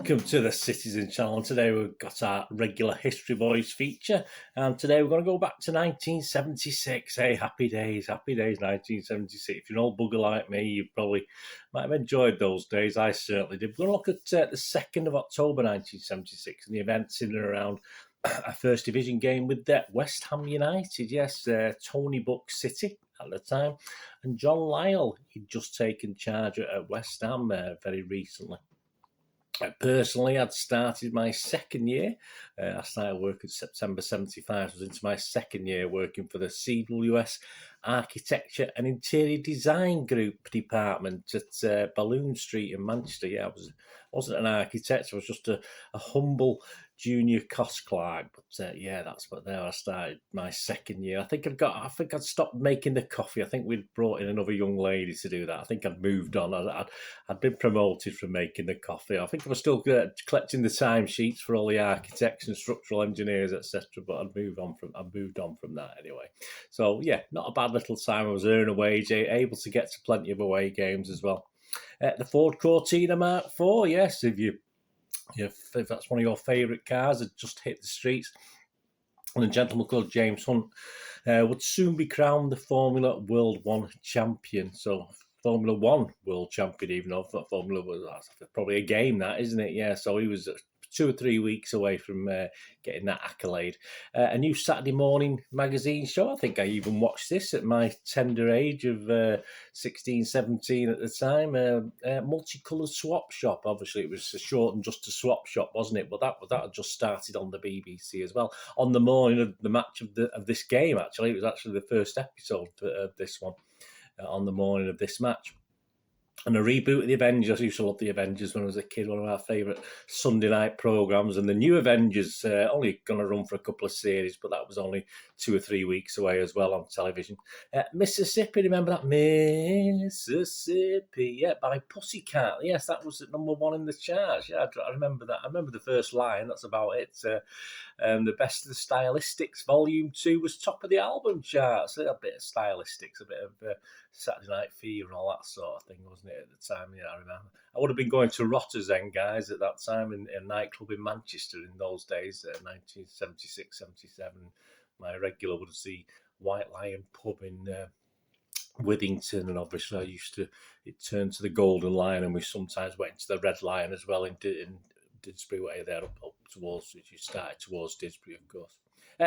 Welcome to the Citizen Channel. Today we've got our regular History Boys feature, and today we're going to go back to 1976. Hey, happy days, 1976. If you're an old bugger like me, you probably might have enjoyed those days. I certainly did. We're going to look at the 2nd of October 1976 and the events in and around a First Division game with West Ham United. Yes, Tony Buck City at the time, and John Lyall. He'd just taken charge at West Ham very recently. Personally, I'd started my second year. I started working September 75. I was into my second year working for the CWS Architecture and Interior Design Group department at Balloon Street in Manchester. Yeah, I wasn't an architect. I was just a humble junior cost clerk. But yeah, that's what there I started my second year. I think I'd stopped making the coffee. I think we'd brought in another young lady to do that. I think I'd moved on. I'd been promoted from making the coffee. I think I was still collecting the timesheets for all the architects and structural engineers, etc. But I'd moved on from that anyway. So yeah, not a bad little time. I was earning a wage, able to get to plenty of away games as well. The Ford Cortina Mark IV, yes, if that's one of your favourite cars, had just hit the streets. And a gentleman called James Hunt would soon be crowned the Formula World 1 champion. So Formula 1 world champion, even though Formula was probably a game, that, isn't it? Yeah, so he was 2 or 3 weeks away from getting that accolade. A new Saturday morning magazine show. I think I even watched this at my tender age of 16, 17 at the time. Multicoloured Swap Shop. Obviously, it was shortened just to Swap Shop, wasn't it? But that had just started on the BBC as well. On the morning of the match of this game, actually, it was actually the first episode of this one. On the morning of this match. And a reboot of The Avengers. I used to love The Avengers when I was a kid, one of our favourite Sunday night programmes. And the new Avengers, only going to run for a couple of series, but that was only 2 or 3 weeks away as well on television. Mississippi, remember that? Mississippi, yeah, by Pussycat. Yes, that was at number 1 in the charts. Yeah, I remember that. I remember the first line, that's about it. The Best of the Stylistics, Volume 2 was top of the album charts. A bit of stylistics, a bit of Saturday Night Fever and all that sort of thing, wasn't it, at the time? Yeah, I remember. I would have been going to Rotters then, guys, at that time, in a nightclub in Manchester in those days, 1976, 77. My regular was the White Lion pub in Withington, and obviously it turned to the Golden Lion, and we sometimes went to the Red Lion as well in Didsbury way there, up towards, if you started towards Didsbury, of course.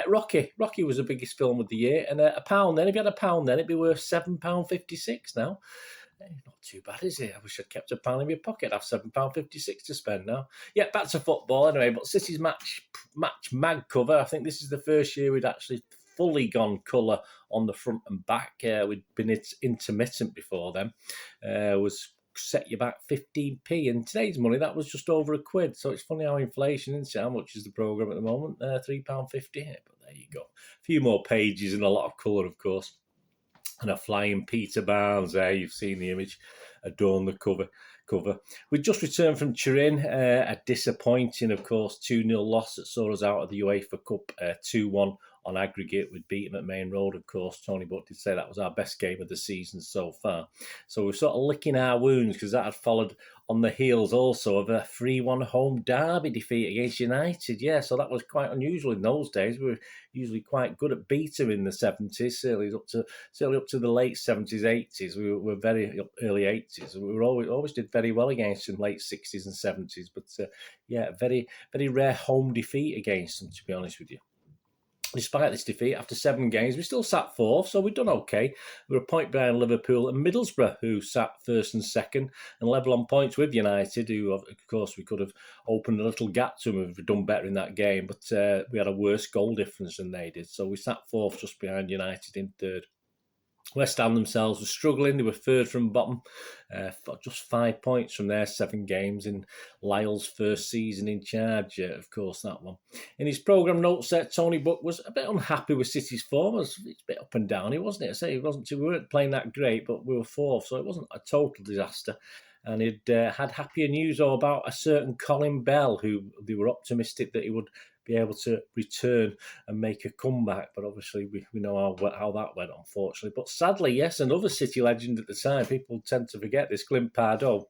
Rocky was the biggest film of the year, and a pound then, if you had a pound then, it'd be worth £7.56 now. Not too bad, is it? I wish I'd kept a pound in my pocket. I'd have £7.56 to spend now. Yeah, back to football anyway, but City's match mag cover, I think this is the first year we'd actually fully gone colour on the front and back. We'd been intermittent before then. Was set you back 15p. In today's money, that was just over £1. So it's funny how inflation, isn't it? How much is the programme at the moment? £3.50. But there you go. A few more pages and a lot of colour, of course. And a flying Peter Barnes there. You've seen the image adorn the cover. We just returned from Turin. A disappointing, of course, 2-0 loss that saw us out of the UEFA Cup, 2-1 on aggregate. We'd beat them at Maine Road, of course. Tony Buck did say that was our best game of the season so far. So we're sort of licking our wounds because that had followed on the heels also of a 3-1 home derby defeat against United. Yeah, so that was quite unusual in those days. We were usually quite good at beating in the 70s, certainly up to the late 70s, 80s. We were very early 80s. We were always did very well against them, late 60s and 70s. But yeah, very, very rare home defeat against them, to be honest with you. Despite this defeat, after 7 games, we still sat 4th, so we'd done okay. We were a point behind Liverpool and Middlesbrough, who sat 1st and 2nd, and level on points with United, who, of course, we could have opened a little gap to them if we'd done better in that game, but we had a worse goal difference than they did, so we sat 4th just behind United in 3rd. West Ham themselves were struggling. They were 3rd from bottom, just 5 points from their 7 games in Lyall's first season in charge, of course, that one. In his programme notes, Tony Buck was a bit unhappy with City's form. It's a bit up and down, wasn't it? I say we weren't playing that great, but we were 4th, so it wasn't a total disaster. And he'd had happier news about a certain Colin Bell, who they were optimistic that he would be able to return and make a comeback. But obviously we know how that went, unfortunately. But sadly, yes, another City legend at the time, people tend to forget this, Clint Pardoe,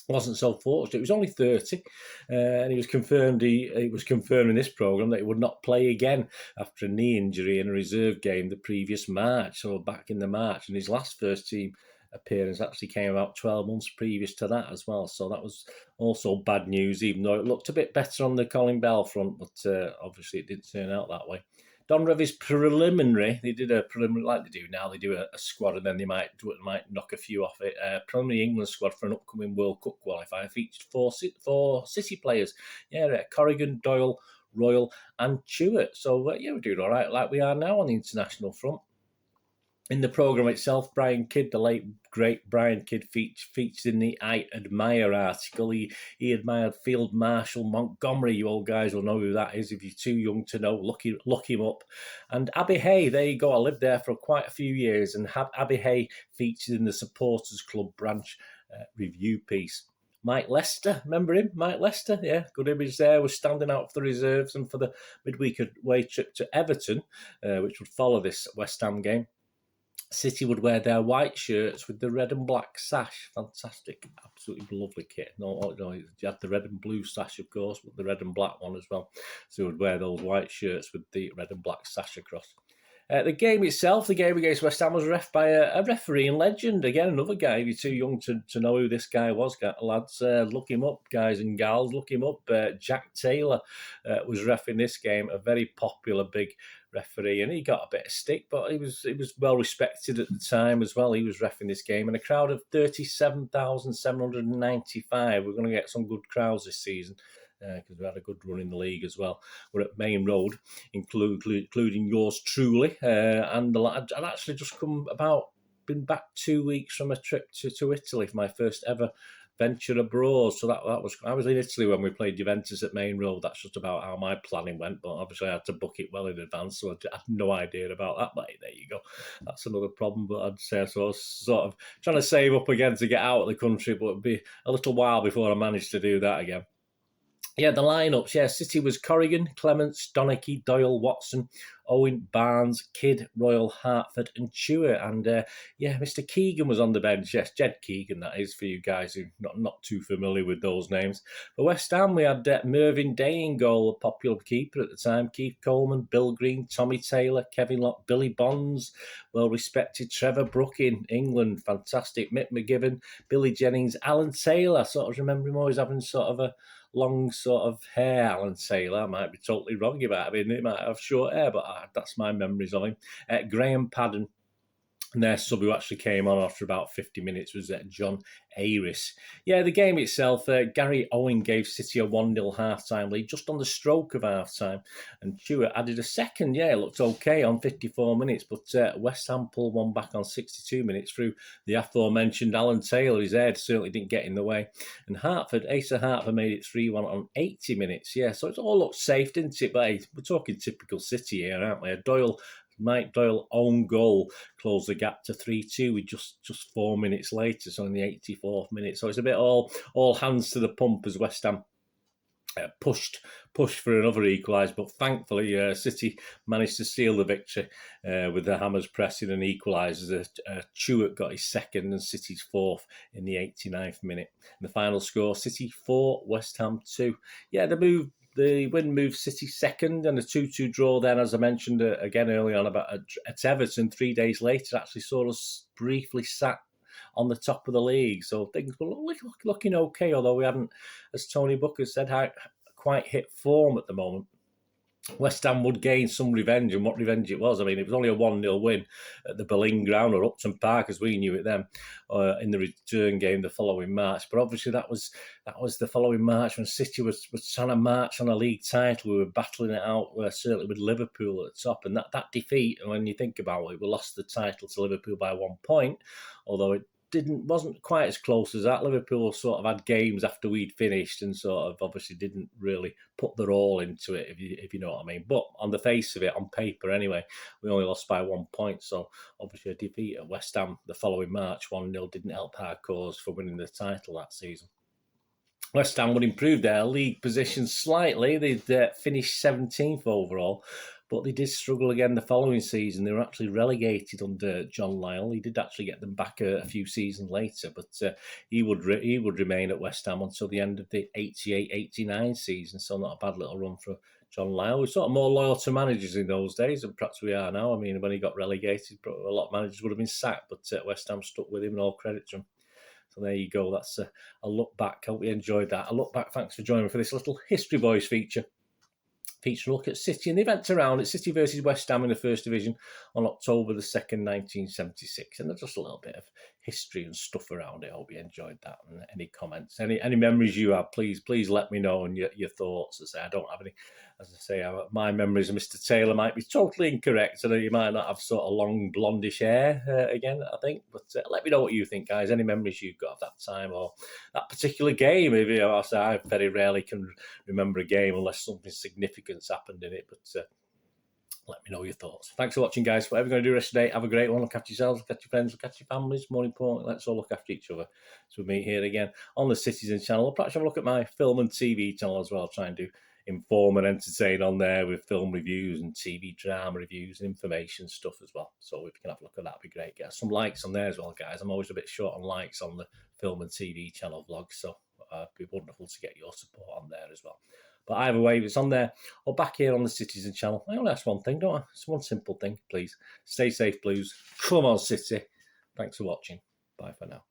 wasn't so fortunate. He was only 30, and he was confirmed. He was confirmed in this programme that he would not play again after a knee injury in a reserve game the previous March, so back in the March. And his last first team appearance actually came about 12 months previous to that as well. So that was also bad news, even though it looked a bit better on the Colin Bell front, but obviously it didn't turn out that way. Don Revie's preliminary, they did a preliminary like they do now. They do a squad and then they might knock a few off it. Preliminary England squad for an upcoming World Cup qualifier featured four City players. Yeah, Corrigan, Doyle, Royal, and Stuart. So we're doing all right, like we are now on the international front. In the programme itself, Brian Kidd, the late great Brian Kidd, featured in the I Admire article. He admired Field Marshal Montgomery. You old guys will know who that is. If you're too young to know, look him up. And Abbey Hay, there you go. I lived there for quite a few years, and Abbey Hay featured in the Supporters Club branch review piece. Mike Lester, remember him? Mike Lester, yeah, good image there. Was standing out for the reserves and for the midweek away trip to Everton, which would follow this West Ham game. City would wear their white shirts with the red and black sash. Fantastic, absolutely lovely kit. No, you had the red and blue sash, of course, but the red and black one as well. So would wear those white shirts with the red and black sash across. The game itself, the game against West Ham, was ref by a referee and legend. Again, another guy. If you're too young to know who this guy was, lads, look him up, guys and gals, look him up. Jack Taylor was reffing this game, a very popular big referee, and he got a bit of stick, but he was well respected at the time as well. He was reffing this game, and a crowd of 37,795. We're going to get some good crowds this season, because we had a good run in the league as well. We're at Maine Road, including yours truly, and I'd actually just been back 2 weeks from a trip to Italy for my first ever venture abroad. So I was in Italy when we played Juventus at Maine Road. That's just about how my planning went, but obviously I had to book it well in advance, so I had no idea about that. But there you go. That's another problem, but I'd say so. I was sort of trying to save up again to get out of the country, but it'd be a little while before I managed to do that again. Yeah, the lineups. Yeah, City was Corrigan, Clements, Donachie, Doyle, Watson, Owen, Barnes, Kidd, Royal, Hartford, and Stuart. And Mr. Keegan was on the bench. Yes, Jed Keegan, that is, for you guys who not too familiar with those names. For West Ham, we had Mervyn Day in goal, a popular keeper at the time. Keith Coleman, Bill Green, Tommy Taylor, Kevin Locke, Billy Bonds, well-respected Trevor Brooke in England, fantastic. Mick McGibbon, Billy Jennings, Alan Taylor. Sort of remember him always having sort of a long sort of hair, Alan Taylor. I might be totally wrong about it. He might have short hair, but that's my memories of him. Graham Padden, and their sub who actually came on after about 50 minutes was John Ayris. Yeah, the game itself, Gary Owen gave City a 1-0 half-time lead just on the stroke of half-time, and Stuart added a second. Yeah, it looked okay on 54 minutes, but West Ham pulled one back on 62 minutes through the aforementioned Alan Taylor. His head certainly didn't get in the way. And Asa Hartford made it 3-1 on 80 minutes. Yeah, so it all looked safe, didn't it? But hey, we're talking typical City here, aren't we? Mike Doyle own goal closed the gap to 3-2 with just 4 minutes later, so in the 84th minute. So it's a bit all hands to the pump as West Ham pushed for another equaliser, but thankfully City managed to seal the victory with the Hammers pressing and equalisers. Stuart got his second and City's fourth in the 89th minute. And the final score, City 4, West Ham 2. Yeah, the win moved City second, and a 2-2 draw then, as I mentioned again early on about at Everton 3 days later, actually saw us briefly sat on the top of the league. So things were looking okay, although we haven't, as Tony Booker said, quite hit form at the moment. West Ham would gain some revenge, and what revenge it was. I mean, it was only a 1-0 win at the Boleyn Ground, or Upton Park as we knew it then, in the return game the following March. But obviously that was the following March when City was trying to march on a league title. We were battling it out, certainly with Liverpool at the top. And that defeat, when you think about it, we lost the title to Liverpool by 1 point, although it wasn't quite as close as that. Liverpool sort of had games after we'd finished and sort of obviously didn't really put their all into it, if you know what I mean. But on the face of it, on paper anyway, we only lost by 1 point. So obviously a defeat at West Ham the following March, 1-0, didn't help our cause for winning the title that season. West Ham would improve their league position slightly. They'd finished 17th overall, but they did struggle again the following season. They were actually relegated under John Lyall. He did actually get them back a few seasons later, but he would remain at West Ham until the end of the 88-89 season. So not a bad little run for John Lyall. We're sort of more loyal to managers in those days than perhaps we are now. I mean, when he got relegated, a lot of managers would have been sacked, but West Ham stuck with him, and all credit to him. So there you go. That's a look back. Hope you enjoyed that. A look back. Thanks for joining me for this little History Boys feature. Feature a look at City and the events around it. City versus West Ham in the First Division on October the 2nd, 1976. And there's just a little bit of history and stuff around it. I hope you enjoyed that. And any comments, any memories you have, please let me know, and your thoughts. As I say, I don't have any. As I say, my memories of Mr. Taylor might be totally incorrect. So you might not have sort of long blondish hair again, I think. But let me know what you think, guys. Any memories you've got of that time or that particular game? Maybe I very rarely can remember a game unless something significant's happened in it. But let me know your thoughts. Thanks for watching, guys. Whatever you're going to do the rest of the day, have a great one. Look after yourselves, look after your friends, look after your families. More importantly, let's all look after each other. So we meet here again on the Citizen channel. I'll perhaps have a look at my film and TV channel as well. I'll try and do inform and entertain on there with film reviews and TV drama reviews and information stuff as well. So if you can have a look at that, that'd be great. Get some likes on there as well, guys. I'm always a bit short on likes on the film and TV channel vlogs, so it'd be wonderful to get your support on there as well. But either way, if it's on there or back here on the Citizen channel, I only ask one thing, don't I? It's one simple thing, please. Stay safe, Blues. Come on, City. Thanks for watching. Bye for now.